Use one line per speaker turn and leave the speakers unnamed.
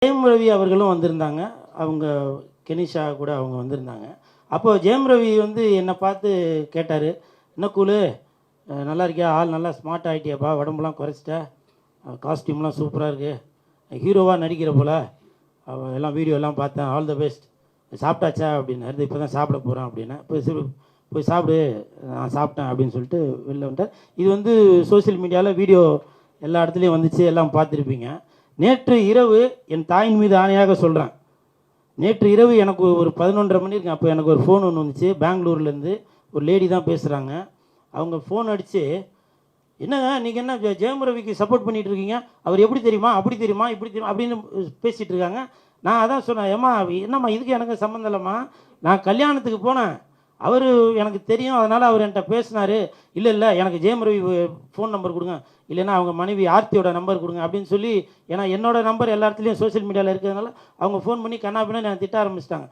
ஜெயம் ரவி அவர்களும் வந்திருந்தாங்க. அவங்க கெனிஷா கூட அவங்க வந்திருந்தாங்க. அப்போ ஜெயம் ரவி வந்து என்னை பார்த்து கேட்டார், என்ன கூலு, நல்லா இருக்கியா, ஆள் நல்லா ஸ்மார்ட் ஆகிட்டியாப்பா, உடம்புலாம் குறைச்சிட்ட, காஸ்டியூம்லாம் சூப்பராக இருக்குது, ஹீரோவாக நடிக்கிற போல், எல்லாம் வீடியோ எல்லாம் பார்த்தேன், ஆல் த பெஸ்ட், சாப்பிட்டாச்சா அப்படின்னாரு. இப்போ தான் சாப்பிட போகிறேன் அப்படின்னா, போய் சாப்பிடு, நான் சாப்பிட்டேன் அப்படின்னு சொல்லிட்டு வெளில வந்துட்டார். இது வந்து சோசியல் மீடியாவில் வீடியோ எல்லா இடத்துலையும் வந்துச்சு, எல்லாம் பார்த்துருப்பீங்க. நேற்று இரவு என் தாயின் மீது ஆணையாக சொல்கிறேன், நேற்று இரவு எனக்கு ஒரு 11:30 மணி இருக்கு. அப்போ எனக்கு ஒரு ஃபோன் ஒன்று வந்துச்சு, பெங்களூர்லேருந்து ஒரு லேடி தான் பேசுகிறாங்க. அவங்க ஃபோன் அடித்து, என்னங்க நீங்கள் என்ன ஜெயம் ரவிக்கு சப்போர்ட் பண்ணிகிட்டு இருக்கீங்க, அவர் எப்படி தெரியுமா, அப்படி தெரியுமா, இப்படி தெரியுமா அப்படின்னு பேசிகிட்டு இருக்காங்க. நான் அதான் சொன்னேன், ஏம்மா என்னம்மா இதுக்கு எனக்கு சம்மந்தம் இல்லைம்மா, நான் கல்யாணத்துக்கு போனேன், அவர் எனக்கு தெரியும், அதனால் அவர் என்கிட்ட பேசினார். இல்லை எனக்கு ஜெயம் ரவி ஃபோன் நம்பர் கொடுங்க, இல்லைன்னா அவங்க மனைவி ஆர்த்தியோட நம்பர் கொடுங்க அப்படின்னு சொல்லி, ஏன்னா என்னோடய நம்பர் எல்லா இடத்துலையும் சோசியல் மீடியாவில் இருக்கிறதுனால அவங்க ஃபோன் பண்ணி கண்ணா பின்னா என்னை திட்ட ஆரம்பிச்சிட்டாங்க.